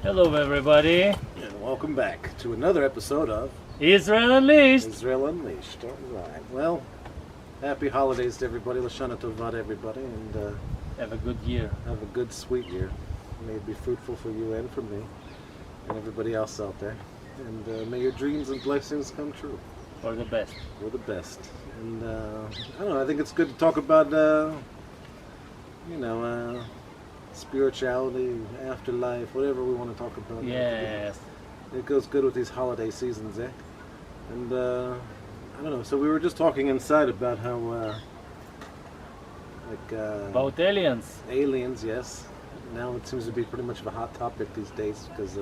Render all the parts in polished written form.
Hello, everybody. And welcome back to another episode of Israel Unleashed. Israel Unleashed. All right. Well, happy holidays to everybody. Lashana Tova to everybody. And Have a good year. have a good, sweet year. May it be fruitful for you and for me and everybody else out there. And may your dreams and blessings come true. For the best. We're the best. And I don't know, I think it's good to talk about, spirituality, afterlife, whatever we want to talk about. Yes. It goes good with these holiday seasons, eh? And I don't know. So we were just talking inside about how, About aliens. aliens. Yes. Now it seems to be pretty much of a hot topic these days because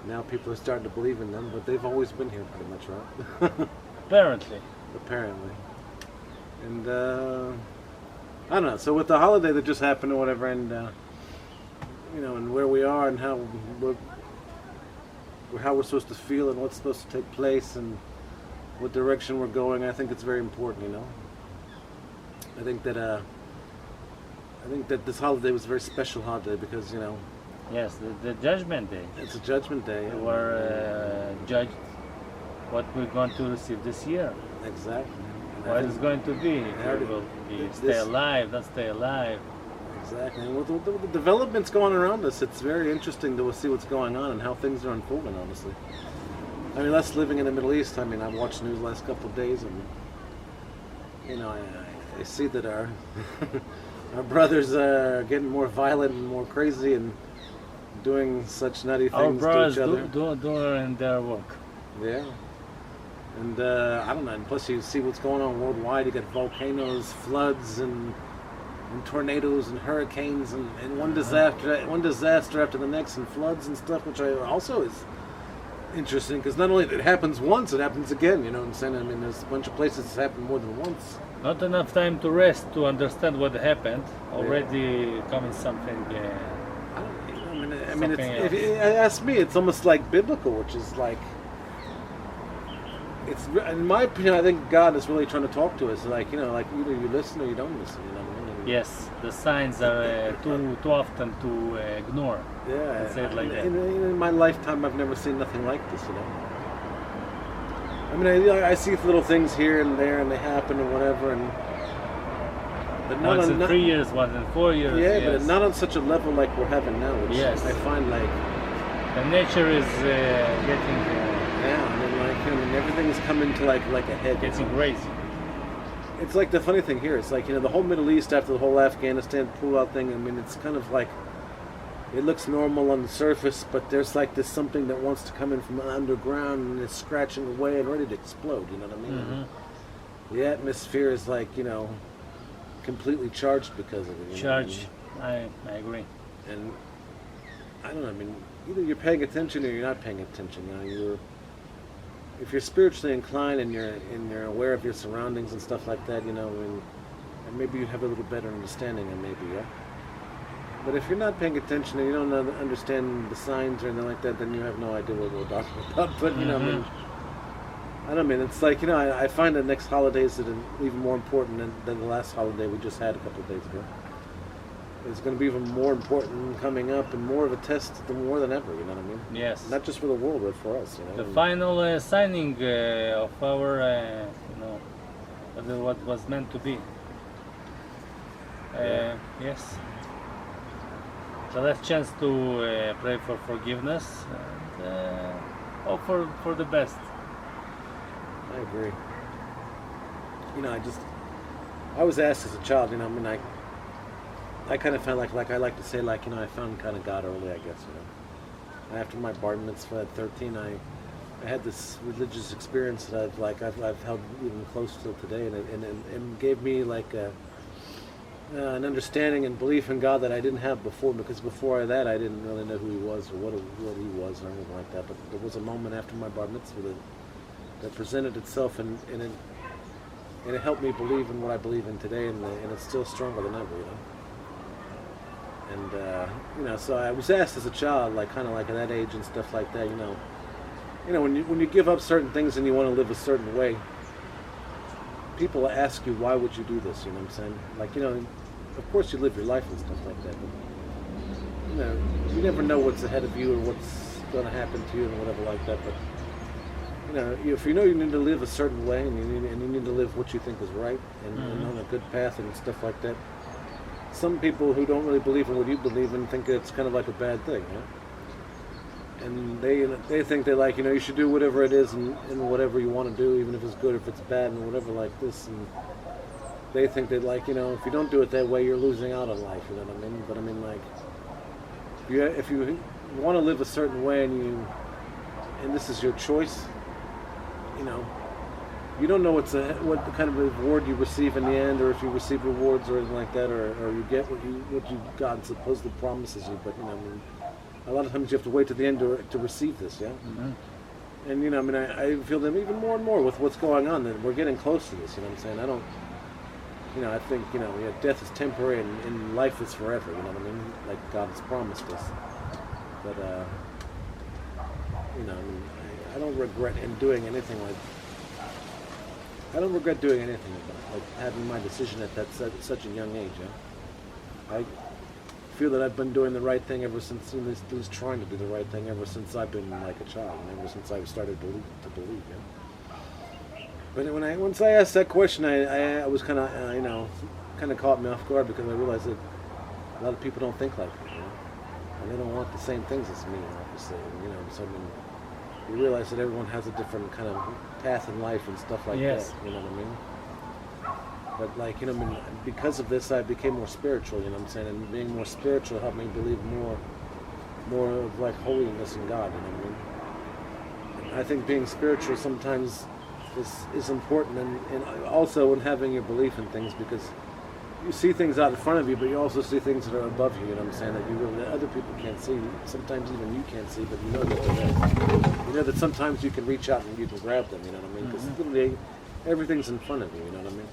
now people are starting to believe in them, but they've always been here, pretty much, right? Apparently. Apparently. And I don't know. So with the holiday that just happened or whatever, and and where we are and how we're supposed to feel and what's supposed to take place and what direction we're going, I think it's very important. I think that this holiday was a very special holiday because Yes, the Judgment Day. it's a Judgment Day. We were judged what we're going to receive this year. Exactly. And I What think- it's going to be. Yeah, It will be this- stay alive, not stay alive. Exactly. And with the developments going around us, it's very interesting to see what's going on and how things are unfolding, honestly. I mean, us living in the Middle East, I've watched news the last couple of days, and, I see that our our brothers are getting more violent and more crazy and doing such nutty Our things to brothers each other. doing their work. Yeah. And I don't know, and plus you see what's going on worldwide. You got volcanoes, floods, and tornadoes and hurricanes and one disaster after the next, and floods and stuff, which also is interesting because not only it happens once, it happens again. You know what I'm saying? I mean, there's a bunch of places it's happened more than once. Not enough time to rest to understand what happened. Already coming something. I mean, if you ask me, it's almost like biblical, which is like, it's in my opinion, I think God is really trying to talk to us. Like like either you listen or you don't listen. You know what I mean? And Yes, the signs are too often to ignore. yeah, Let's say it like that. in my lifetime, I've never seen nothing like this. I mean, I see little things here and there, and they happen or whatever, but not Once on in not, 3 years, once in 4 years. yeah, yes. but not on such a level like we're having now. Which Yes. I find like The nature is getting everything is coming to like a head. getting crazy. It's like the funny thing here. It's like the whole Middle East after the whole Afghanistan pullout thing. I mean, it's kind of like it looks normal on the surface, but there's like this something that wants to come in from underground and it's scratching away and ready to explode. You know what I mean? Mhm. The atmosphere is like completely charged because of it. You know what I Charge. I agree. mean? And I don't know. I mean, either you're paying attention or you're not paying attention. If you're spiritually inclined and you're aware of your surroundings and stuff like that, and maybe you have a little better understanding, and maybe yeah. But if you're not paying attention and you don't understand the signs or anything like that, then you have no idea what we're talking about. But I don't mean it's like I find the next holidays that are even more important than the last holiday we just had a couple of days ago. It's going to be even more important coming up and more of a test more than ever. You know what I mean? Yes. Not just for the world, but for us. The final signing of our, what was meant to be. Yes. The last chance to pray for forgiveness and hope for the best. I agree. I was asked as a child. I kind of felt like I like to say I found kind of God early, I guess. After my bar mitzvah at 13, I had this religious experience that I've held even close till today, and it gave me an understanding and belief in God that I didn't have before, because before that I didn't really know who He was or what He was or anything like that. But there was a moment after my bar mitzvah that presented itself, and it helped me believe in what I believe in today, and it's still stronger than ever. And so I was asked as a child, kind of at that age and stuff like that. When you give up certain things and you want to live a certain way, people ask you, why would you do this? You know what I'm saying? Of course you live your life and stuff like that. But you never know what's ahead of you or what's going to happen to you and whatever like that. But if you know you need to live a certain way and you need to live what you think is right and on a good path and stuff like that. Some people who don't really believe in what you believe in think it's kind of like a bad thing, and they think they like you should do whatever it is and whatever you want to do, even if it's good or if it's bad and whatever like this. And they think that like if you don't do it that way, you're losing out on life. You know what I mean? But I mean like if you want to live a certain way and this is your choice, you don't know what kind of reward you receive in the end, or if you receive rewards or anything like that, or you get what God supposedly promises you. But a lot of times you have to wait to the end to receive this. Yeah. Mm-hmm. And I feel them even more and more with what's going on. That we're getting close to this. You know what I'm saying? I don't. I think death is temporary and life is forever. You know what I mean? Like God has promised us. But I don't regret doing anything like. I don't regret doing anything about like having my decision at such a young age. Yeah? I feel that I've been doing the right thing ever since, at least trying to do the right thing ever since I've been like a child, and ever since I started to believe. Yeah? But once I asked that question, I was kind of kind of caught me off guard because I realized that a lot of people don't think like me, and they don't want the same things as me, obviously. So you realize that everyone has a different kind of path in life and stuff like that. You know what I mean? But like because of this, I became more spiritual. You know what I'm saying? And being more spiritual helped me believe more of like holiness in God. You know what I mean? And I think being spiritual sometimes is important, and also in having your belief in things, because you see things out in front of you, but you also see things that are above you. You know what I'm saying? That other people can't see. Sometimes even you can't see, but you know that they're there. You know that sometimes you can reach out and you can grab them. You know what I mean? Because literally everything's in front of you. You know what I mean?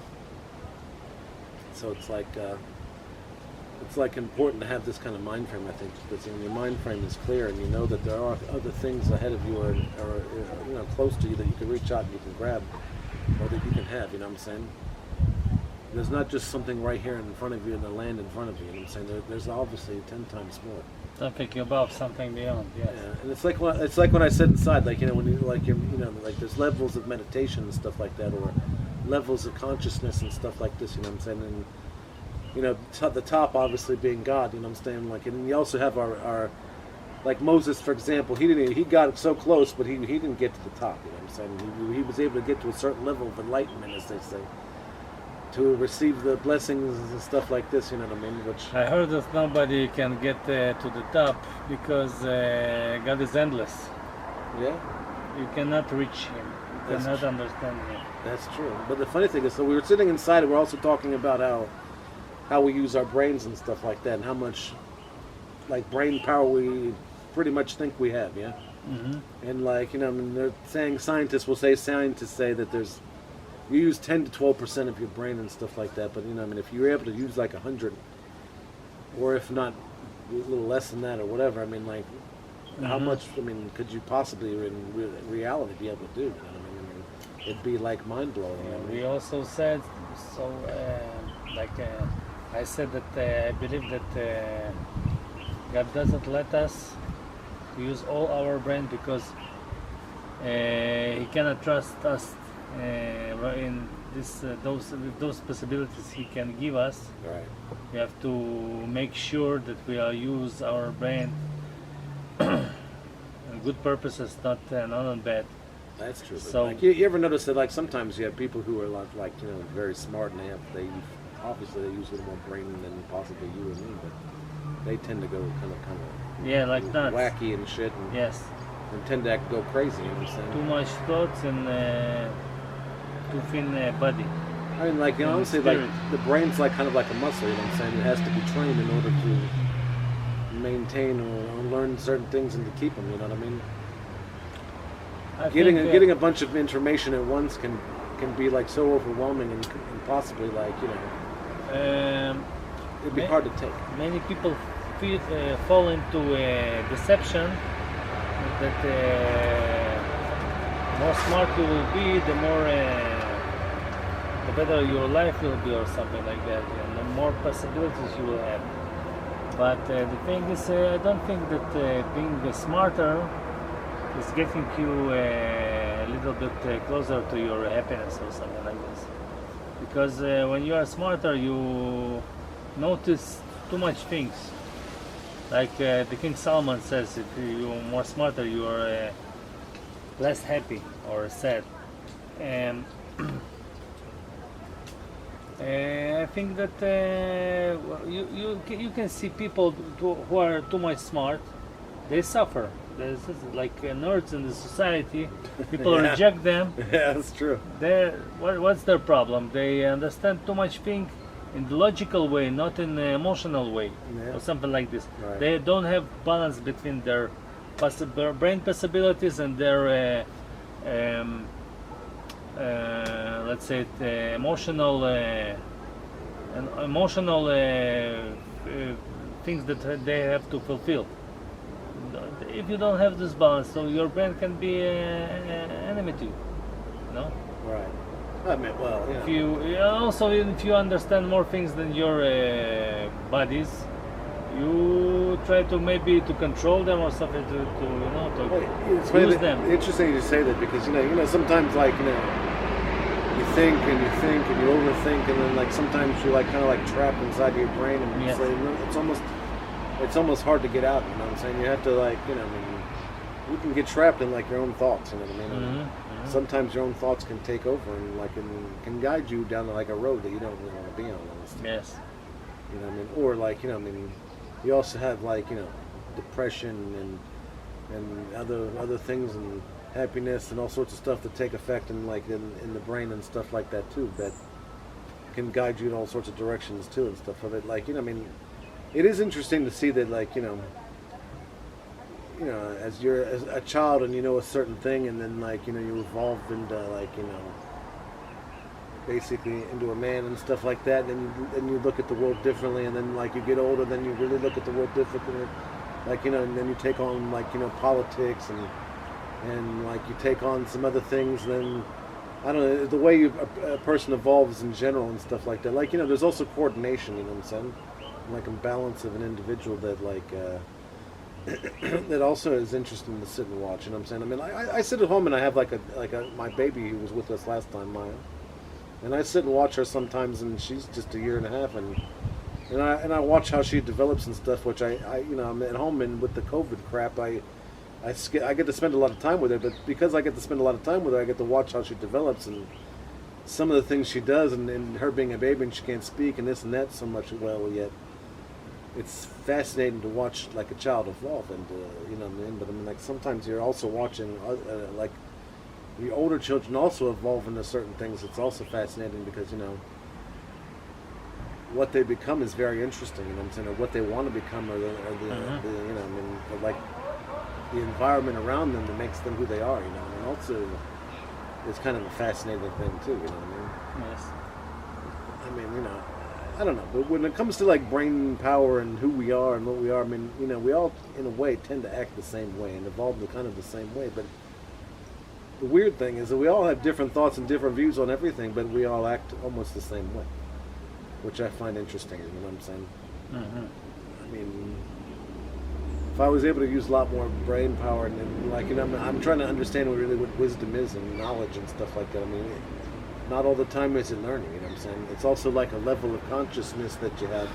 So it's like important to have this kind of mind frame, I think, because your mind frame is clear and you know that there are other things ahead of you or close to you that you can reach out and you can grab, or that you can have. You know what I'm saying? There's not just something right here in front of you and the land in front of you. You know what I'm saying? There's obviously 10 times more. Something above, something beyond. Yes. Yeah, and it's like when I sit inside, like when you like there's levels of meditation and stuff like that, or levels of consciousness and stuff like this. You know what I'm saying? And the top obviously being God. You know what I'm saying? Like, and you also have our like Moses, for example. He got so close, but he didn't get to the top. You know what I'm saying? He was able to get to a certain level of enlightenment, as they say, to receive the blessings and stuff like this, you know what I mean? Which I heard that nobody can get to the top because God is endless. Yeah? You cannot reach Him. You cannot understand Him. That's true. But the funny thing is, so we were sitting inside and we're also talking about how we use our brains and stuff like that, and how much like brain power we pretty much think we have, yeah? Mm-hmm. And like, they're saying, scientists say that you use 10 to 12% of your brain and stuff like that, but if you're able to use like 100, or if not a little less than that or whatever, how much could you possibly in reality be able to do? It'd be like mind blowing. We also said I said that I believe that God doesn't let us use all our brain because He cannot trust us in those possibilities He can give us. Right. We have to make sure that we use our brain on good purposes, not on bad. That's true. So like, you ever notice that like sometimes you have people who are like very smart and they obviously they use a little more brain than possibly you and me, but they tend to go kind of like nuts, wacky and shit. And, yes. And tend to go crazy. You know what I'm saying? Too much thoughts and too thin body. I mean, like honestly, like the brain's like kind of like a muscle. You know what I'm saying? It has to be trained in order to maintain or learn certain things and to keep them. You know what I mean? Getting a bunch of information at once can be like so overwhelming and possibly like it'd be hard to take. Many people fall into deception that the more smart you will be, the better your life will be, or something like that, and the more possibilities you will have. But the thing is, I don't think that being smarter is getting you a little bit closer to your happiness or something like this. Because when you are smarter, you notice too much things. Like the King Solomon says, if you're more smarter, you are less happy or sad. And I think that you can see people who are too much smart, they suffer. There's like nerds in the society. People Yeah. reject them. Yeah, that's true. What's their problem? They understand too much thing in the logical way, not in the emotional way, Yeah. or something like this. Right. They don't have balance between their brain possibilities and their let's say emotional things that they have to fulfill. If you don't have this balance, so your brain can be enemy to you. No. Right. I mean, well, If you also, if you understand more things than your bodies, you try to maybe to control them or something to Well, it's to funny use that- them. Interesting you say that because you know sometimes like you think and you think and you overthink and then like sometimes you're like kind of like trapped inside your brain and Yes. it's almost hard to get out. You know what I'm saying? You have to like I mean you can get trapped in like your own thoughts. You know what I mean? Mhm, mhm. Sometimes your own thoughts can take over and like can guide you down like a road that you don't really want to be on. Honestly. Yes. You know what I mean? Or like I mean, you also have like depression and other things and happiness and all sorts of stuff that take effect in like in the brain and stuff like that too that can guide you in all sorts of directions too and stuff of it. Like I mean, it is interesting to see that like as you're as a child and you know a certain thing and then like you evolve into like basically into a man and stuff like that and you look at the world differently and then like you get older then you really look at the world differently like and then you take on like politics and like you take on some other things and then I don't know the way a person evolves in general and stuff like that like there's also coordination, you know what I'm saying, like a balance of an individual that like that also is interesting to sit and watch, you know what I'm saying. I mean I sit at home and I have like my baby who was with us last time, Maya. And I sit and watch her sometimes, and she's just a year and a half, and I watch how she develops and stuff. Which I'm at home and with the COVID crap, I get to spend a lot of time with her. But because I get to spend a lot of time with her, I get to watch how she develops and some of the things she does, and her being a baby and she can't speak and this and that so much. Well, yet it's fascinating to watch like a child evolve, and you know what I mean. But I mean, like sometimes you're also watching like. The older children also evolve into certain things. It's also fascinating because what they become is very interesting. You know what I'm saying, or what they want to become, or the like the environment around them that makes them who they are. And also it's kind of a fascinating thing too. You know what I mean? Yes. I mean, I don't know, but when it comes to like brain power and who we are and what we are, I mean, we all in a way tend to act the same way and evolve in kind of the same way, but. The weird thing is that we all have different thoughts and different views on everything, but we all act almost the same way, which I find interesting. You know what I'm saying? Mm-hmm. I mean, if I was able to use a lot more brain power, and like I'm trying to understand really what wisdom is and knowledge and stuff like that. I mean, not all the time is it learning. You know what I'm saying? It's also like a level of consciousness that you have,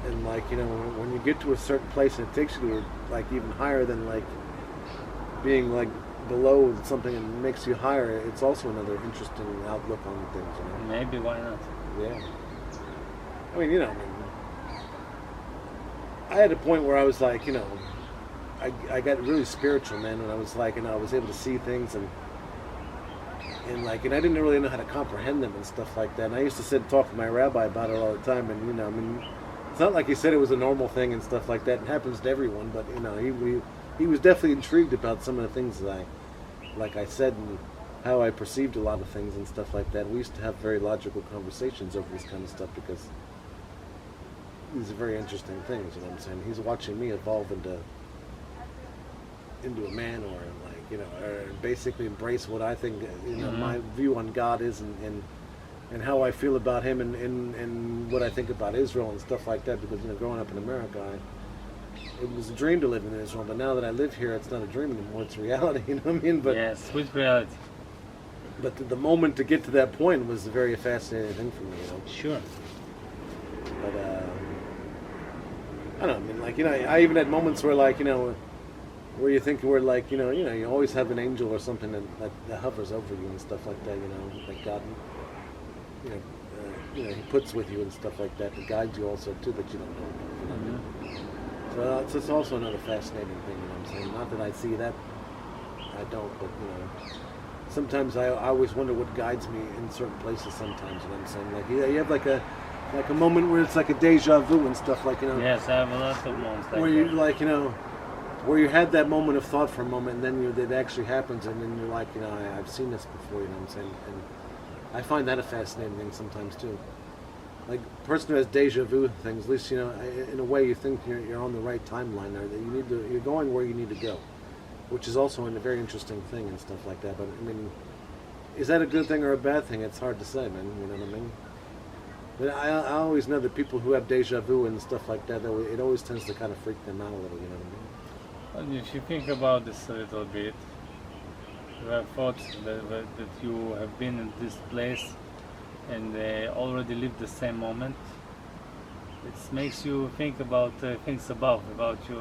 and like when you get to a certain place and it takes you to like even higher than like being like. Below something and makes you higher, it's also another interesting outlook on things. Maybe, why not? Yeah. I mean, I had a point where I was like, I got really spiritual, man, and I was like, I was able to see things and I didn't really know how to comprehend them and stuff like that. And I used to sit and talk to my rabbi about it all the time, and I mean, it's not like he said it was a normal thing and stuff like that. It happens to everyone, but he was definitely intrigued about some of the things that I said and how I perceived a lot of things and stuff like that. We used to have very logical conversations over this kind of stuff because these are very interesting things, you know what I'm saying? He's watching me evolve into a man or like, or basically embrace what I think, my view on God is and and how I feel about him and what I think about Israel and stuff like that. Because growing up in America, it was a dream to live in Israel, but now that I live here, it's not a dream anymore; it's reality. You know what I mean? But yes, with reality. but the moment to get to that point was a very fascinating thing for me. Sure. But I don't know. I mean, I even had moments where where you think where you always have an angel or something that hovers over you and stuff like that. Like God, He puts with you and stuff like that to guide you also too that you don't know. You know what I mean? So it's also another fascinating thing. You know what I'm saying? Not that I see that, I don't, but sometimes I always wonder what guides me in certain places. Sometimes, you know what I'm saying? Like you have like a moment where it's like a deja vu and stuff Yes, I have a lot of moments like where you that. where you had that moment of thought for a moment, and then it actually happens, and then you're like, I've seen this before. You know what I'm saying? And I find that a fascinating thing sometimes too. Like a person who has deja vu things, at least in a way you think you're on the right timeline there. That you're going where you need to go, which is also a very interesting thing and stuff like that. But I mean, is that a good thing or a bad thing? It's hard to say, man. You know what I mean? But I always know that people who have deja vu and stuff like that, it always tends to kind of freak them out a little. You know what I mean? And if you think about this a little bit, you have thoughts that you have been in this place and already lived the same moment. It makes you think about things about you,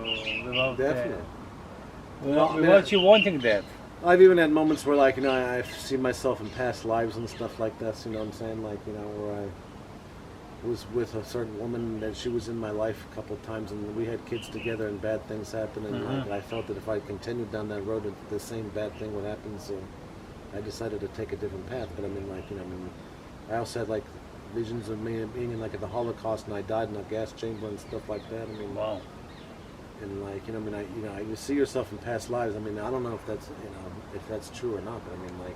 Definitely. without you wanting that. I've even had moments where I see myself in past lives and stuff like this. You know what I'm saying? Where I was with a certain woman that she was in my life a couple of times, and we had kids together, and bad things happened, and I felt that if I continued down that road, the same bad thing would happen. So I decided to take a different path. But I mean, I also had visions of me being in the Holocaust, and I died in a gas chamber and stuff like that. I mean, Wow. And you see yourself in past lives. I mean, I don't know if that's true or not, but I mean,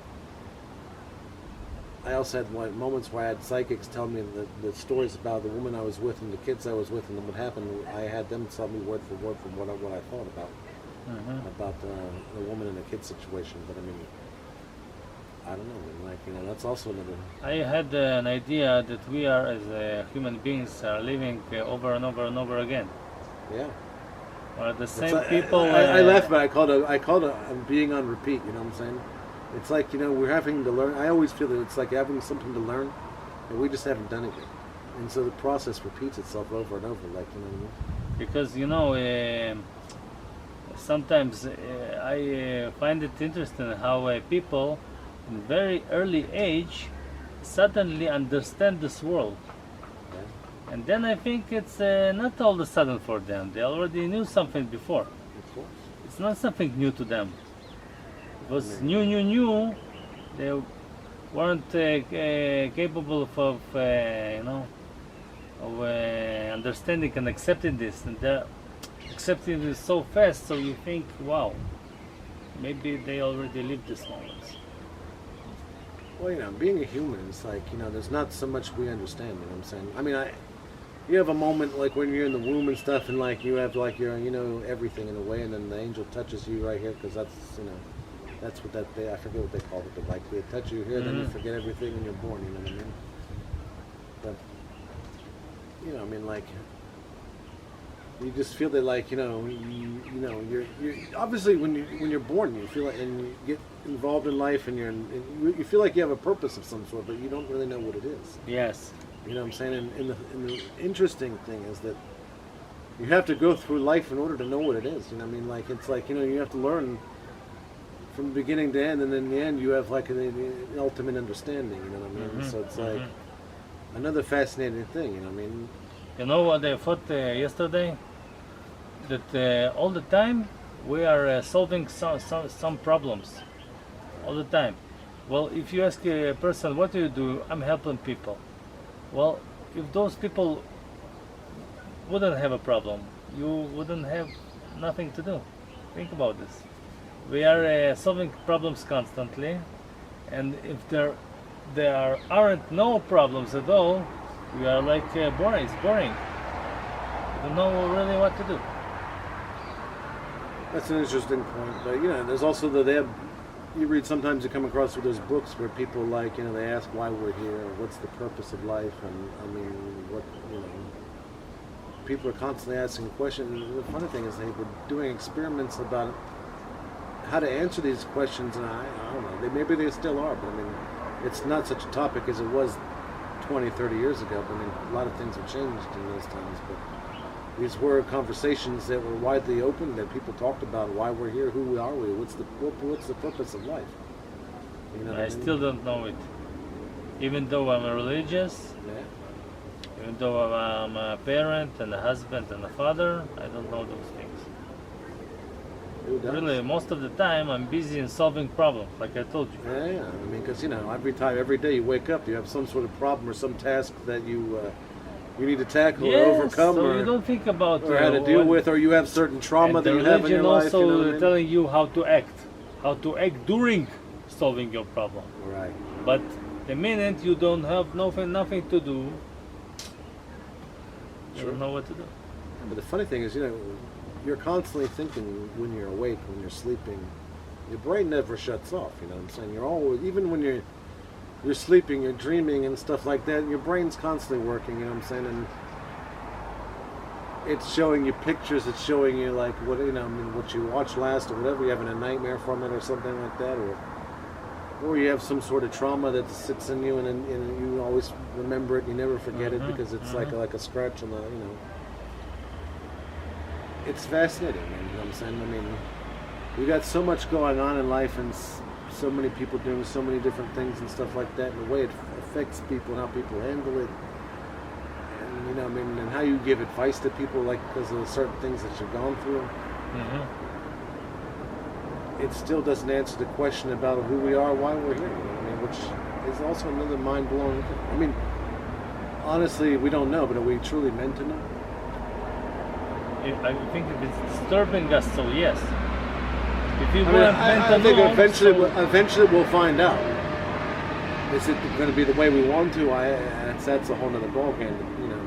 I also had moments where I had psychics tell me the stories about the woman I was with and the kids I was with, and then what happened. I had them tell me word for word from what I thought about the woman and the kid situation. But I mean, I don't know. That's also another. I had an idea that we are, as human beings, are living over and over and over again. Yeah. Or the same people. I laugh, but I called it being on repeat. You know what I'm saying? It's like we're having to learn. I always feel that it's like having something to learn, and we just haven't done it yet. And so the process repeats itself over and over. What I mean? Because sometimes I find it interesting how people in very early age suddenly understand this world. Yeah. And then I think it's not all of a sudden for them. They already knew something before. Of course. It's not something new to them. It was new. They weren't capable of understanding and accepting this. And they're accepting this so fast, so you think, wow, maybe they already lived this moment. Well, being a human, it's there's not so much we understand. You know what I'm saying? I mean, you have a moment like when you're in the womb and stuff, and you have your everything in a way, and then the angel touches you right here because that's what I forget what they called it, but they touch you here, then you forget everything and you're born. You know what I mean? But you just feel that you're obviously when you're born, you feel and you get involved in life, and you feel like you have a purpose of some sort, but you don't really know what it is. Yes. You know what I'm saying? And the interesting thing is that you have to go through life in order to know what it is. You know what I mean? It's you have to learn from beginning to end, and in the end you have the ultimate understanding. You know what I mean? So it's another fascinating thing. You know what I mean? You know what I thought yesterday? That all the time we are solving some problems. All the time. Well, if you ask a person, what do? I'm helping people. Well, if those people wouldn't have a problem, you wouldn't have nothing to do. Think about this. We are solving problems constantly, and if there aren't no problems at all, we are boring. It's boring. You don't know really what to do. That's an interesting point, but there's also they have you read, sometimes you come across with those books where people like, they ask why we're here, or what's the purpose of life, and I mean, what, people are constantly asking questions. And the funny thing is they were doing experiments about how to answer these questions, and I don't know, maybe they still are, but I mean, it's not such a topic as it was 20, 30 years ago. But I mean, a lot of things have changed in those times, but these were conversations that were widely open, that people talked about why we're here, who are we, what's the purpose of life. I still don't know it. Even though I'm religious, Yeah. even though I'm a parent and a husband and a father, I don't know those things. Who does? Really, most of the time I'm busy in solving problems, like I told you. Yeah. I mean, because every day you wake up, you have some sort of problem or some task that you need to tackle or overcome, so or you don't think about or how to deal with, or you have certain trauma and that the you have in your life. also You know what I mean? telling you how to act during solving your problem. Right. But the minute you don't have nothing to do, you Sure. don't know what to do. But the funny thing is, you're constantly thinking when you're awake, when you're sleeping. Your brain never shuts off. You know what I'm saying? You're always, even when you're sleeping, you're dreaming and stuff like that. Your brain's constantly working. You know what I'm saying? And it's showing you pictures. It's showing you like what what you watched last, or whatever. You're having a nightmare from it, or something like that, or you have some sort of trauma that sits in you, and you always remember it. You never forget it because it's like a scratch on the. It's fascinating, man. You know what I'm saying? I mean, we got so much going on in life, and so many people doing so many different things and stuff like that, and the way it affects people, and how people handle it, and and how you give advice to people, like because of certain things that you've gone through. It still doesn't answer the question about who we are, why we're here. You know what I mean? Which is also another mind-blowing thing. I mean, honestly, we don't know, but are we truly meant to know? I think if it's disturbing us, so yes. If you I think eventually we'll find out. Is it going to be the way we want to? That's a whole other ballgame,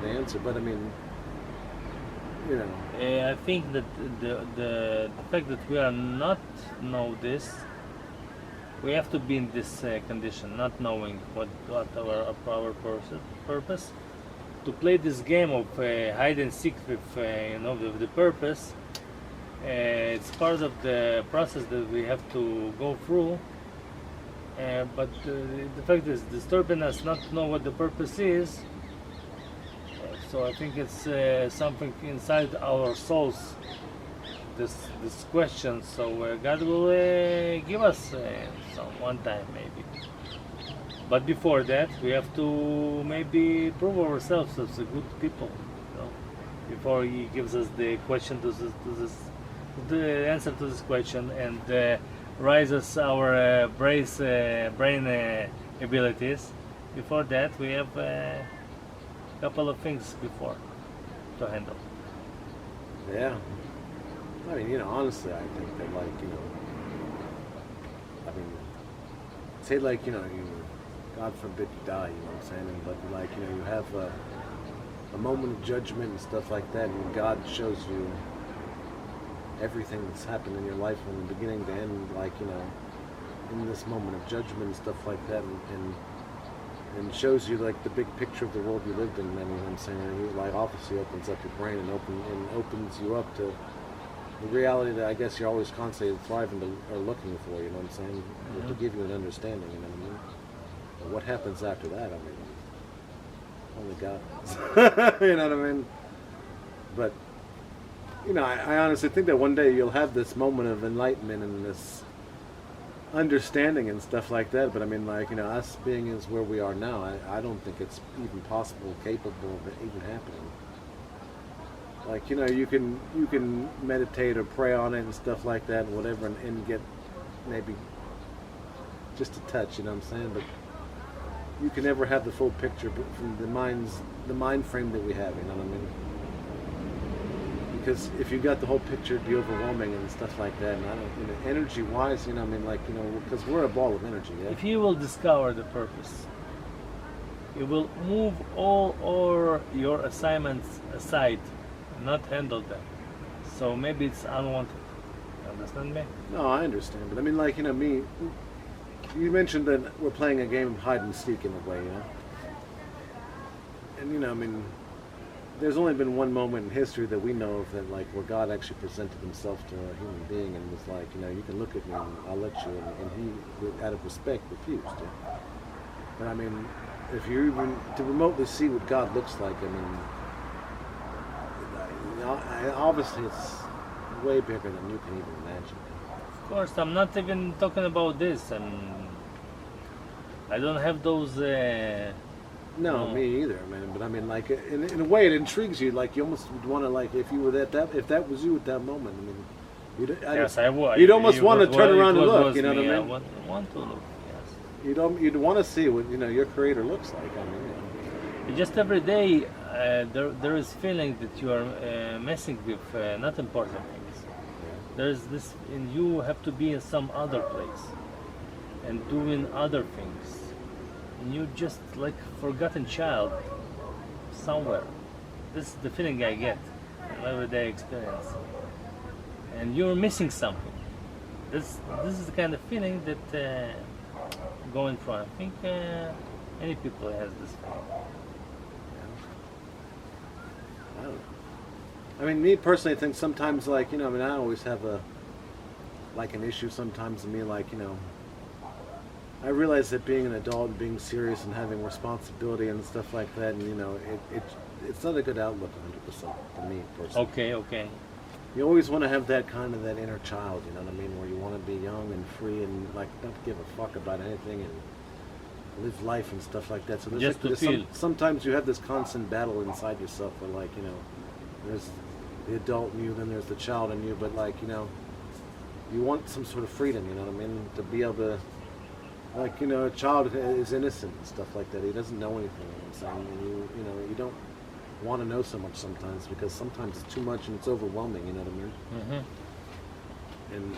the answer. But I mean, I think that the fact that we are not know this, we have to be in this condition, not knowing what our purpose. To play this game of hide and seek with with the purpose, it's part of the process that we have to go through. But the fact is disturbing us not to know what the purpose is. So I think it's something inside our souls. This question. So God will give us some one time maybe. But before that, we have to maybe prove ourselves as a good people, before He gives us the question the answer to this question, and raises our brain abilities. Before that, we have a couple of things before to handle. Yeah. I mean, honestly, I think that, say God forbid you die, you know what I'm saying? But you have a moment of judgment and stuff like that, and God shows you everything that's happened in your life from the beginning to end, in this moment of judgment and stuff like that, and shows you the big picture of the world you lived in. You know what I'm saying? And He obviously opens up your brain and opens you up to the reality that I guess you're always constantly thriving or looking for. You know what I'm saying? To give you an understanding. You know what I mean? What happens after that? I mean, only God knows. You know what I mean? But I honestly think that one day you'll have this moment of enlightenment and this understanding and stuff like that. But I mean, us being as where we are now, I don't think it's even possible, capable of it even happening. You can meditate or pray on it and stuff like that and whatever, and get maybe just a touch. You know what I'm saying? But you can never have the full picture from the mind frame that we have, you know what I mean? Because if you got the whole picture, it'd be overwhelming and stuff like that. And I don't, energy-wise, because we're a ball of energy. Yeah? If you will discover the purpose, you will move all your assignments aside, not handle them. So maybe it's unwanted. Understand me? No, I understand, but I mean, like, me. You mentioned that we're playing a game of hide and seek in a way, and I mean, there's only been one moment in history that we know of that, like, where God actually presented Himself to a human being and was like, you can look at me and I'll let you, and He, out of respect, refused. Yeah? But I mean, if you even to remotely see what God looks like, I mean, obviously it's way bigger than you can even imagine. Of course, I'm not even talking about this. I don't have those. No, me either, man. But I mean, like, in a way, it intrigues you. Like, you almost would want to, like, if you were if that was you at that moment. I mean, Yes, I would. You'd almost want to turn around and look. You know me. what I mean? I want to look. Yes. You'd want to see what your Creator looks like. I mean, Just every day, there is feeling that you are messing with not important things. There's this, and you have to be in some other place and doing other things, and you just like forgotten child somewhere. This is the feeling I get in everyday experience, and you're missing something. This is the kind of feeling that going through. I think many people has this feeling. I don't know. I mean, me personally, I think sometimes, like, I mean, I always have an issue sometimes in me, like, I realize that being an adult and being serious and having responsibility and stuff like that, and, it's not a good outlook 100% for me personally. Okay. You always want to have that inner child, you know what I mean, where you want to be young and free and, like, don't give a fuck about anything and live life and stuff like that. So sometimes you have this constant battle inside yourself where, like, there's the adult in you, then there's the child in you, but, like, you want some sort of freedom, you know what I mean, to be able to, like, a child is innocent and stuff like that. He doesn't know anything, you know what I'm saying, and you don't want to know so much sometimes because sometimes it's too much and it's overwhelming, you know what I mean? Mm-hmm.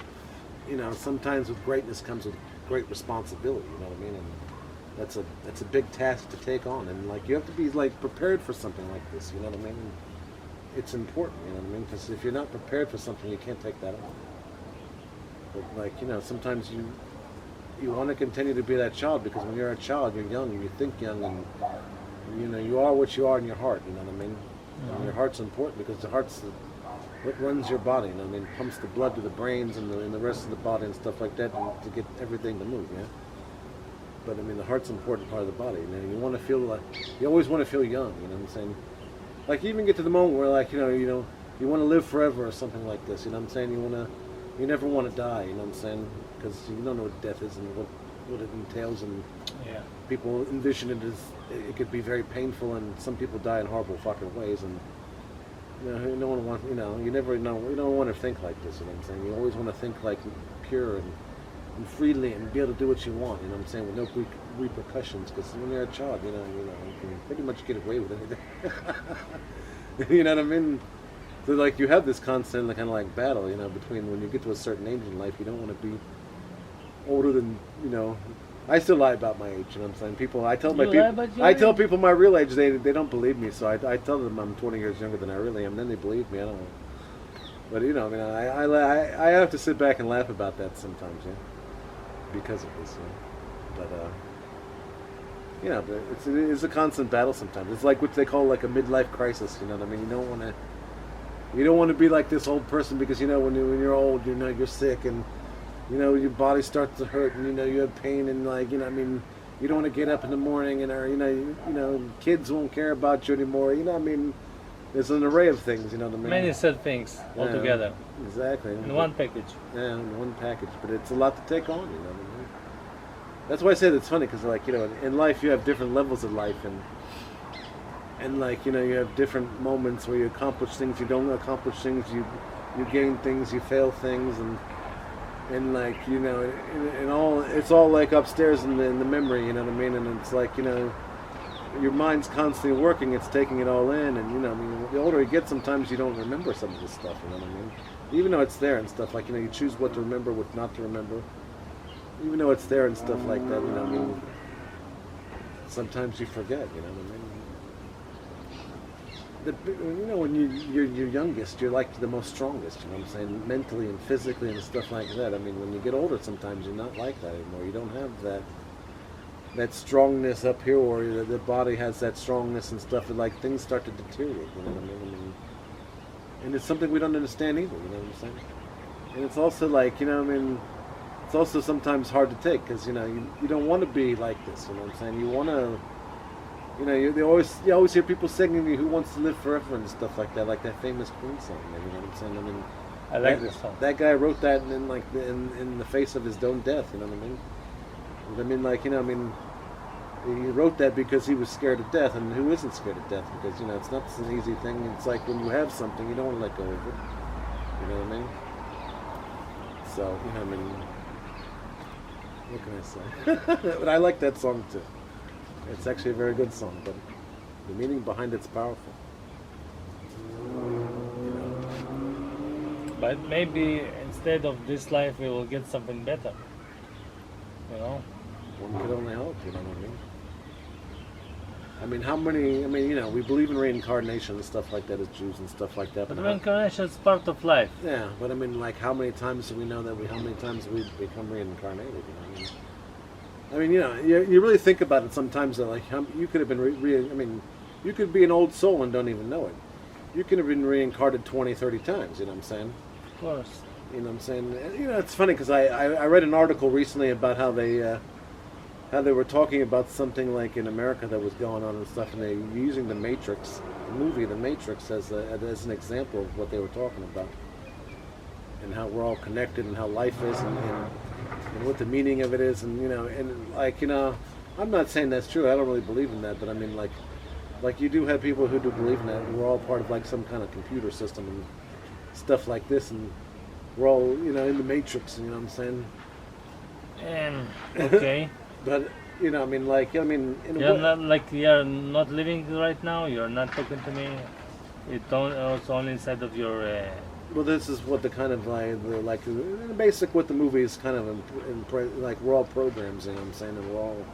And, sometimes with greatness comes with great responsibility, you know what I mean, and that's a big task to take on, and, like, you have to be, like, prepared for something like this, you know what I mean? It's important, you know what I mean? Because if you're not prepared for something, you can't take that on. But, like, sometimes you want to continue to be that child because when you're a child, you're young and you think young and, you are what you are in your heart, you know what I mean? Mm-hmm. And your heart's important because the heart's what runs your body, you know what I mean? Pumps the blood to the brains and the rest of the body and stuff like that to get everything to move, yeah? But I mean, the heart's an important part of the body. You want to feel like you always want to feel young. You know what I'm saying? Like, you even get to the moment where, like, you want to live forever or something like this. You know what I'm saying? You never want to die. You know what I'm saying? Because you don't know what death is and what it entails, and people envision it as it could be very painful, and some people die in horrible fucking ways, and no one wants. You never know. You don't want to think like this. You know what I'm saying? You always want to think like pure and freely and be able to do what you want, you know what I'm saying, with no repercussions, because when you're a child, you can pretty much get away with anything. You know what I mean? So, like, you have this constant kind of like battle, between when you get to a certain age in life, you don't want to be older than, I still lie about my age, you know what I'm saying? I tell people my real age, they don't believe me, so I tell them I'm 20 years younger than I really am, then they believe me, I don't know. But, I have to sit back and laugh about that sometimes, yeah. Because of this, but it's a constant battle sometimes. It's like what they call like a midlife crisis. You know what I mean? You don't want to be like this old person because when you're old, you're sick and your body starts to hurt and you have pain and you don't want to get up in the morning and kids won't care about you anymore. There's an array of things. You know what I mean? Many sad things altogether. Exactly. In one package. Yeah, in one package, but it's a lot to take on. You know what I mean? That's why I said it's funny because, like, in life you have different levels of life, and like, you have different moments where you accomplish things, you don't accomplish things, you gain things, you fail things, and like, and all it's all like upstairs in the memory. You know what I mean? And it's like, your mind's constantly working, it's taking it all in, and the older you get, sometimes you don't remember some of this stuff, you know what I mean? Even though it's there and stuff, like, you choose what to remember, what not to remember, even though it's there and stuff like that, sometimes you forget, you know what I mean? you know, when you're youngest, you're like the most strongest. You know what I'm saying? Mentally and physically and stuff like that. I mean, when you get older, sometimes you're not like that anymore. You don't have that strongness up here, or the body has that strongness and stuff. And like things start to deteriorate. You know what I mean? And it's something we don't understand either. You know what I'm saying? And it's also like, you know, I mean, it's also sometimes hard to take because, you know, you don't want to be like this. You know what I'm saying? You want to. You know, you always hear people singing "Who Wants to Live Forever" and stuff like that famous Queen song. You know what I'm saying? I mean, I like this song. That guy wrote that in the face of his own death. You know what I mean? I mean, like, you know, I mean, he wrote that because he was scared of death, and who isn't scared of death? Because, you know, it's not an easy thing. It's like when you have something, you don't want to let go of it. You know what I mean? So, you know, I mean, what can I say? But I like that song too. It's actually a very good song, but the meaning behind it's powerful. You know? But maybe instead of this life, we will get something better. You know? One could only hope, you know what I mean? I mean, how many, I mean, you know, we believe in reincarnation and stuff like that as Jews and stuff like that. But reincarnation is part of life. Yeah, but I mean, like, how many times do we know that how many times we become reincarnated, you know what I mean? I mean, you know, you really think about it sometimes. That like you could have been, I mean, you could be an old soul and don't even know it. You could have been reincarnated 20, 30 times. You know what I'm saying? Of course. You know what I'm saying? You know, it's funny because I read an article recently about how they were talking about something like in America that was going on and stuff, and they were using the Matrix, the movie The Matrix, as an example of what they were talking about, and how we're all connected and how life is and what the meaning of it is, and you know, and like, you know, I'm not saying that's true. I don't really believe in that, but I mean, like you do have people who do believe in that. And we're all part of like some kind of computer system and stuff like this, and we're all, you know, in the Matrix. You know what I'm saying? And okay. But you know, I mean, like, I mean, you're not living right now. You're not talking to me. It's only inside of your. Well, this is what the kind of like the basic what the movie is kind of like we're all programs, you know what I'm saying, and we're all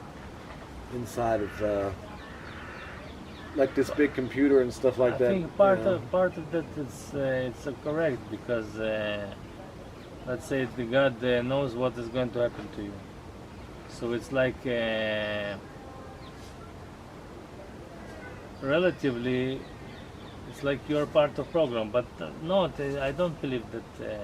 inside of like this big computer and stuff like that. I think part of that is it's correct because let's say the God knows what is going to happen to you, so it's like relatively. It's like you're part of program, but no, I don't believe that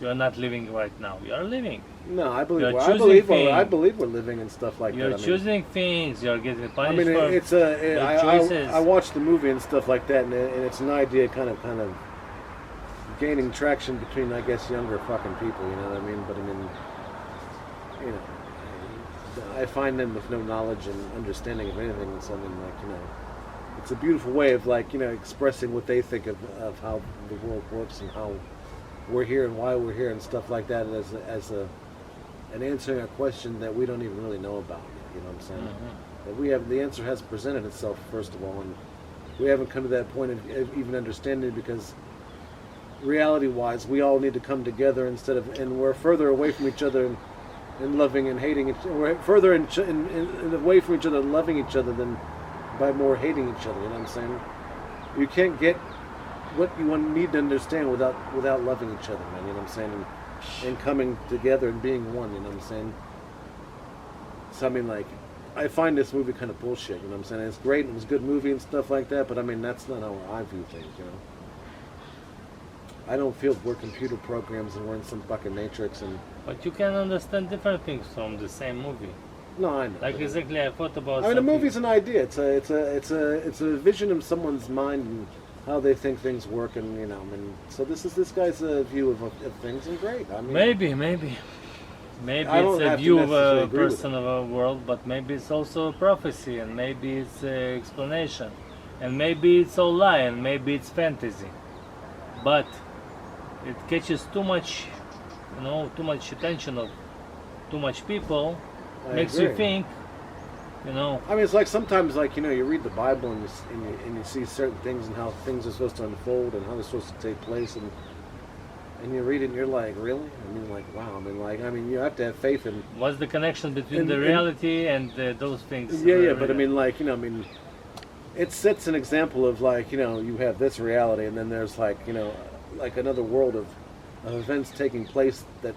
you're not living right now. You're living. No, I believe. I believe we're living and stuff like you're that. You're choosing things. You're getting punished. I mean, it's choices. I watched the movie and stuff like that, and it's an idea kind of gaining traction between, I guess, younger fucking people. You know what I mean? But I mean, you know, I find them with no knowledge and understanding of anything. And so I mean, like, you know. It's a beautiful way of, like, you know, expressing what they think of how the world works and how we're here and why we're here and stuff like that, and answering a question that we don't even really know about. You know what I'm saying? Mm-hmm. That we have the answer has presented itself first of all, and we haven't come to that point of even understanding, because reality-wise, we all need to come together and we're further away from each other and loving and hating. We're further in away from each other and loving each other than by more hating each other. You know what I'm saying? You can't get what you need to understand without loving each other, man. You know what I'm saying? And coming together and being one. You know what I'm saying? So I mean, like, I find this movie kind of bullshit. You know what I'm saying? It's great and it was a good movie and stuff like that, but I mean, that's not how I view things. You know? I don't feel we're computer programs and we're in some fucking matrix. But you can understand different things from the same movie. No, I know. Like exactly, I thought about. I mean, a movie's an idea. It's a vision of someone's mind and how they think things work, and you know. I mean, so this guy's view of things, and great. I mean, maybe it's a view of a person of a world, but maybe it's also a prophecy, and maybe it's an explanation, and maybe it's all lie, and maybe it's fantasy. But it catches too much, you know, too much attention of too much people. Makes you think, you know. I mean, it's like sometimes, like, you know, you read the Bible and you see certain things and how things are supposed to unfold and how they're supposed to take place, and you read it and you're like, really? I mean, like, wow. I mean, you have to have faith in. What's the connection between the reality and those things? Yeah, but I mean, like, you know, I mean, it sets an example of like, you have this reality, and then there's like, like another world of events taking place that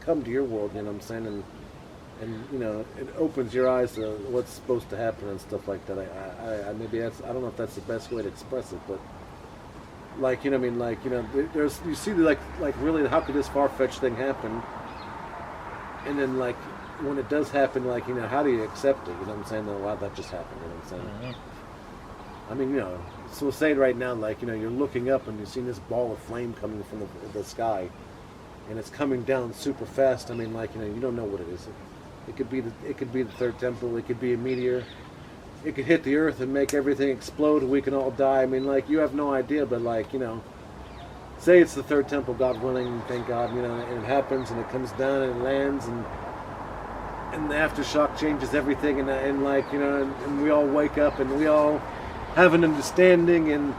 come to your world. You know what I'm saying? And it opens your eyes to what's supposed to happen and stuff like that. I maybe I don't know if that's the best way to express it, but like, there's, you see like really, how could this far-fetched thing happen? And then like when it does happen, like, how do you accept it? You know what I'm saying? Wow, that just happened. You know what I'm saying? Mm-hmm. I mean, so we'll say it right now, like, you're looking up and you're seeing this ball of flame coming from the sky, and it's coming down super fast. I mean, like, you don't know what it is. It could be the third temple. It could be a meteor. It could hit the earth and make everything explode, and we can all die. I mean, like, you have no idea, but like, say it's the third temple, God willing, thank God, and it happens, and it comes down and it lands, and the aftershock changes everything, and like, and we all wake up and we all have an understanding, and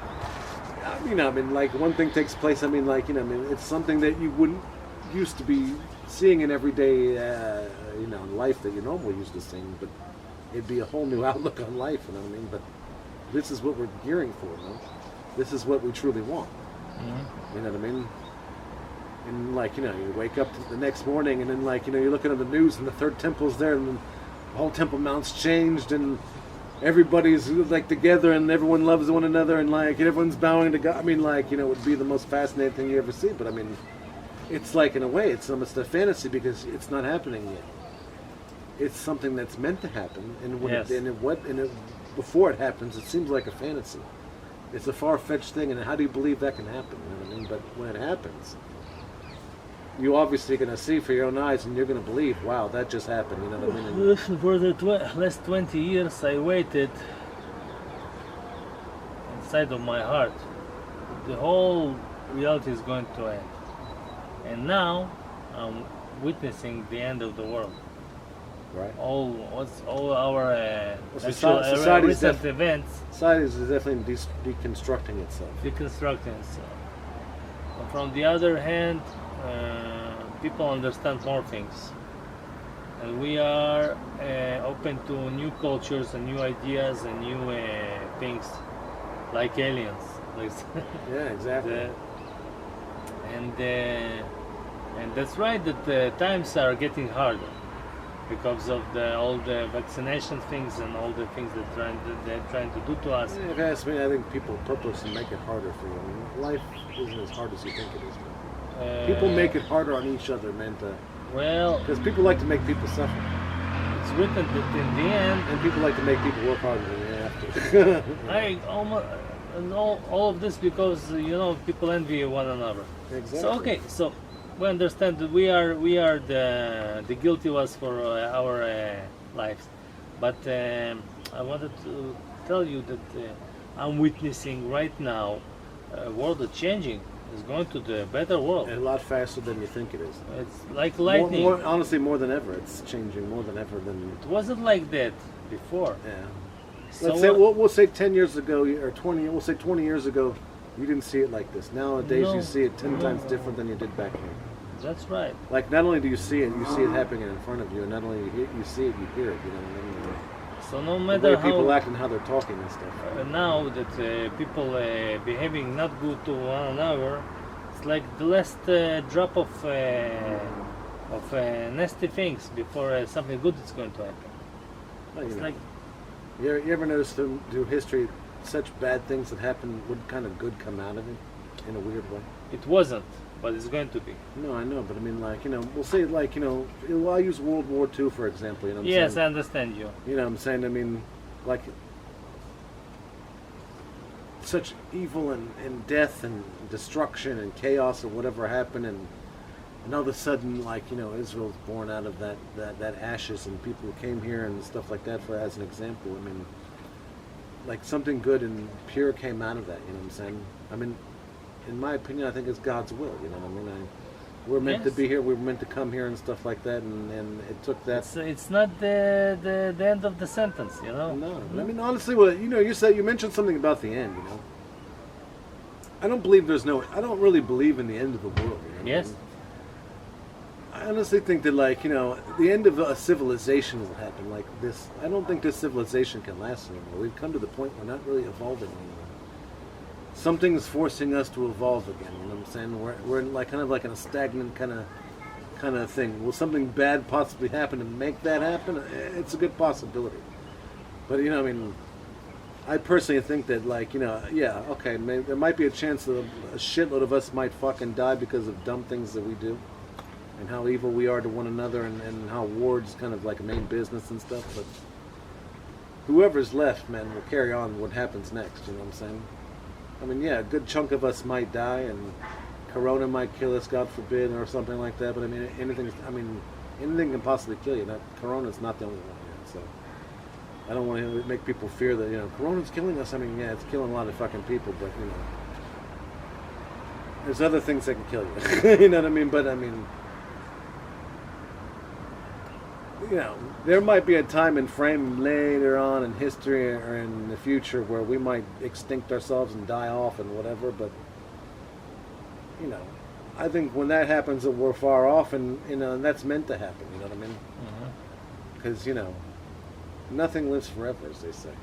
I mean, like, one thing takes place. I mean, like, it's something that you wouldn't used to be seeing in everyday, life that you're normally used to seeing, but it'd be a whole new outlook on life. You know what I mean? But this is what we're gearing for, This is what we truly want. Mm-hmm. You know what I mean? And like, you wake up the next morning, and then like, you're looking at the news, and the third temple's there, and the whole Temple Mount's changed, and everybody's like together, and everyone loves one another, and like everyone's bowing to God. I mean, like, it would be the most fascinating thing you ever see. But I mean, it's like, in a way, it's almost a fantasy because it's not happening yet. It's something that's meant to happen, and when before it happens, it seems like a fantasy. It's a far-fetched thing, and how do you believe that can happen? You know what I mean? But when it happens, you obviously going to see for your own eyes, and you're going to believe, wow, that just happened. You know what I mean? For the last 20 years, I waited inside of my heart. The whole reality is going to end. And now, I'm witnessing the end of the world. Right. All our society's recent events. Society is definitely deconstructing itself. Deconstructing itself. But from the other hand, people understand more things, and we are open to new cultures and new ideas and new things, like aliens. Yeah, exactly. And that's right that the times are getting harder because of all the vaccination things and all the things they're trying to do to us. If you ask me, I think people purposely make it harder for you. I mean, life isn't as hard as you think it is, man. People make it harder on each other, man. Because people like to make people suffer. It's written that in the end, and people like to make people work harder than they have to. I almost and all of this because people envy one another. Exactly. So we understand that we are the guilty ones for our lives, but I wanted to tell you that I'm witnessing right now a world that's changing. It's going to the better world. And a lot faster than you think it is. It's like lightning. Honestly, more than ever. It's changing more than ever than. It wasn't like that before. Yeah. So Let's say we'll say 10 years ago or 20. We'll say 20 years ago, you didn't see it like this. Nowadays, you see it 10 times different than you did back then. That's right. Like, not only do you see it happening in front of you, and not only you see it, you hear it. You know what I mean? So no the matter way people act and how they're talking and stuff. Now that people behaving not good to one another, it's like the last drop of nasty things before something good is going to happen. Well, it's like. You ever notice through history, such bad things that happen, what kind of good come out of it, in a weird way? It wasn't, but it's going to be. No, I know, but I mean, like, we'll say, like, I'll use World War II, for example, you know what I'm yes, saying? I understand you. You know what I'm saying? I mean, like, such evil and death and destruction and chaos and whatever happened, and all of a sudden, like, Israel's born out of that ashes, and people who came here and stuff like that, as an example. I mean, like, something good and pure came out of that, you know what I'm saying? I mean, in my opinion, I think it's God's will, you know what I mean? We're meant to be here, we're meant to come here and stuff like that, and it took that. It's not the end of the sentence, No, I mean, honestly, well, you mentioned something about the end, I don't really believe in the end of the world. Yes. I honestly think that, like, the end of a civilization will happen like this. I don't think this civilization can last anymore. We've come to the point we're not really evolving anymore. Something's forcing us to evolve again. You know what I'm saying? We're in like kind of like in a stagnant kind of thing. Will something bad possibly happen to make that happen? It's a good possibility. But I mean, I personally think that, like, yeah, okay, maybe there might be a chance that a shitload of us might fucking die because of dumb things that we do, and how evil we are to one another, and how war's kind of like a main business and stuff. But whoever's left, man, will carry on what happens next. You know what I'm saying? I mean, yeah, a good chunk of us might die, and Corona might kill us, God forbid, or something like that. But I mean, anything can possibly kill you. Corona's not the only one yet, so I don't want to make people fear that Corona's killing us. I mean, yeah, it's killing a lot of fucking people, but there's other things that can kill you. You know what I mean? But I mean, there might be a time and frame later on in history or in the future where we might extinct ourselves and die off and whatever, but I think when that happens that we're far off, and that's meant to happen. You know what I mean? Because nothing lives forever, as they say.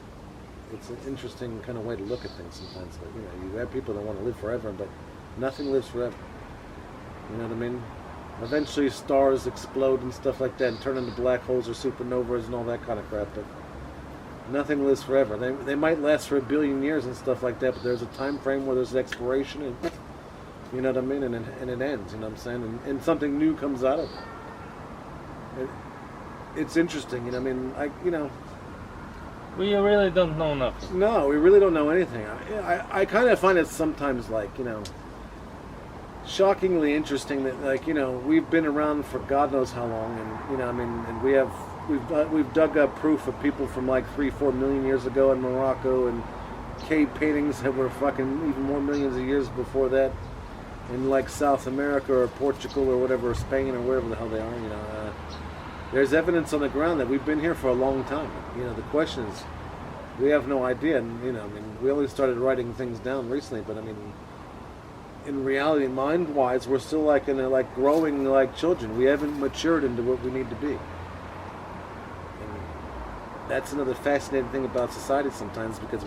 It's an interesting kind of way to look at things sometimes. But you have people that want to live forever, but nothing lives forever. You know what I mean? Eventually stars explode and stuff like that and turn into black holes or supernovas and all that kind of crap, but nothing lives forever. They might last for 1 billion years and stuff like that, but there's a time frame where there's exploration and you know what I mean, and it ends, you know what I'm saying, and something new comes out of it. It's interesting, I mean, we really don't know nothing. No, we really don't know anything. I kind of find it sometimes like, shockingly interesting that, like, we've been around for God knows how long, and and we've dug up proof of people from like 3-4 million years ago in Morocco, and cave paintings that were fucking even more millions of years before that in like South America or Portugal or whatever, or Spain or wherever the hell they are. There's evidence on the ground that we've been here for a long time. The question is, we have no idea, and we only started writing things down recently, but I mean, in reality, mind-wise, we're still like growing like children. We haven't matured into what we need to be. And that's another fascinating thing about society sometimes, because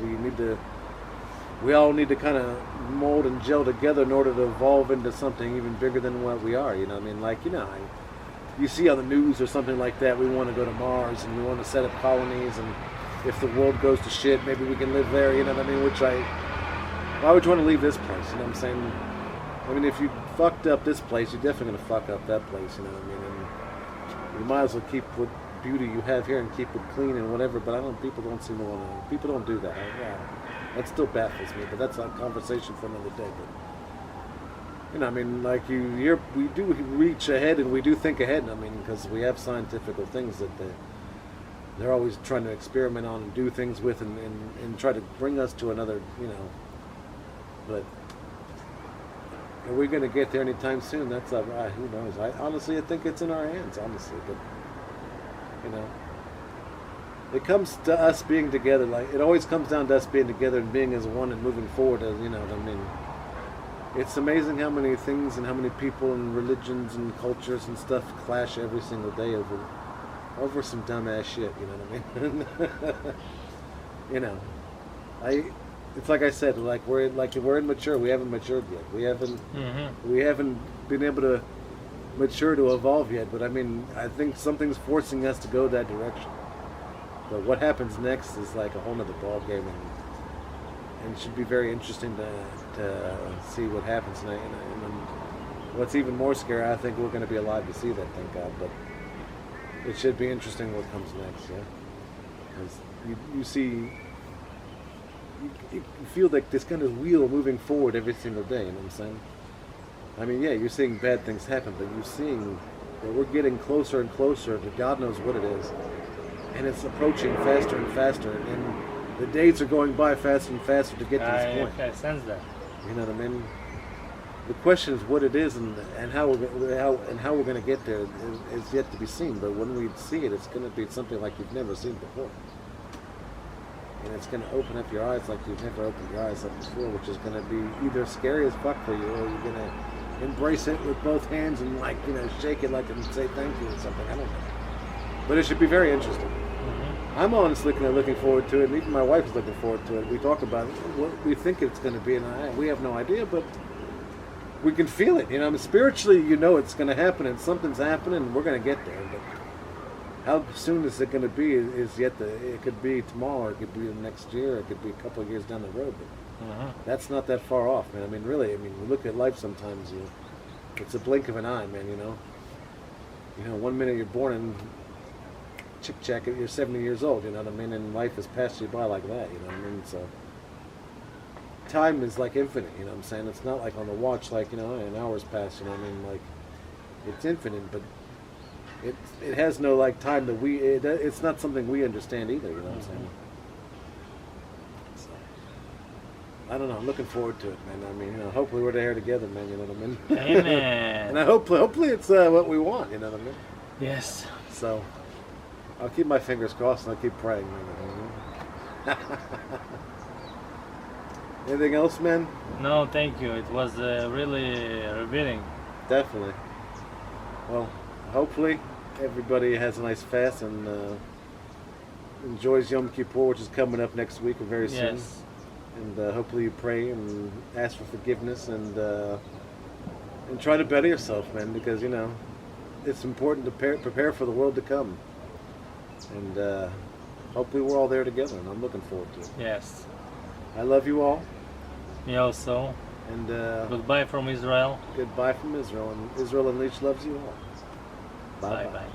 we all need to kind of mold and gel together in order to evolve into something even bigger than what we are. You see on the news or something like that, we want to go to Mars and we want to set up colonies, and if the world goes to shit, maybe we can live there. You know what I mean? Why would you want to leave this place? You know what I'm saying? I mean, if you fucked up this place, you're definitely going to fuck up that place, you know what I mean? And you might as well keep what beauty you have here and keep it clean and whatever, but people don't seem to want to, people don't do that. That still baffles me, but that's a conversation for another day. But, I mean, like we do reach ahead and we do think ahead, I mean, because we have scientific things that they're always trying to experiment on and do things with and try to bring us to another, but are we going to get there anytime soon? That's who knows. I think it's in our hands, honestly. But it comes to us being together. Like, it always comes down to us being together and being as one and moving forward. As what I mean, it's amazing how many things and how many people and religions and cultures and stuff clash every single day over some dumbass shit. You know what I mean? It's like I said, we're immature. We haven't matured yet. We haven't been able to mature to evolve yet. But I mean, I think something's forcing us to go that direction. But what happens next is like a whole nother ball game, and it should be very interesting to see what happens next. And what's even more scary, I think we're going to be alive to see that, thank God. But it should be interesting what comes next, yeah. Because you see. You feel like this kind of wheel moving forward every single day, you know what I'm saying? I mean, yeah, you're seeing bad things happen, but you're seeing that we're getting closer and closer to God knows what it is. And it's approaching faster and faster, and the days are going by faster and faster to get to this point. I sense that. You know what I mean? The question is what it is and how we're going to get there is yet to be seen. But when we see it, it's going to be something like you've never seen before. And it's going to open up your eyes like you've never opened your eyes up before, which is going to be either scary as fuck for you, or you're going to embrace it with both hands and like shake it like and say thank you or something. I don't know, but it should be very interesting. I'm honestly kind of looking forward to it, and even my wife is looking forward to it. We talk about what we think it's going to be, and we have no idea, but we can feel it. Spiritually, it's going to happen, and something's happening, and we're going to get there. But how soon is it going to be is yet it could be tomorrow, or it could be the next year, or it could be a couple of years down the road. But that's not that far off, man. Really, we look at life sometimes. It's a blink of an eye, man. 1 minute you're born and chick-chack, you're 70 years old, and life has passed you by like that, so time is like infinite, it's not like on the watch, like, an hour's passed, like, it's infinite, but it has no, like, time that it's not something we understand either, what I'm saying? So, I don't know, I'm looking forward to it, man. Hopefully we're there together, man, you know what I mean? Amen. And hopefully it's what we want, you know what I mean? Yes. So I'll keep my fingers crossed and I'll keep praying. Anything else, man? No, thank you. It was really revealing. Definitely. Well, hopefully everybody has a nice fast and enjoys Yom Kippur, which is coming up next week very soon. Yes. And hopefully you pray and ask for forgiveness and try to better yourself, man, because it's important to prepare for the world to come. And hopefully we're all there together, and I'm looking forward to it. Yes. I love you all. Me also. And goodbye from Israel. Goodbye from Israel. And Israel Unleashed loves you all. Bye bye.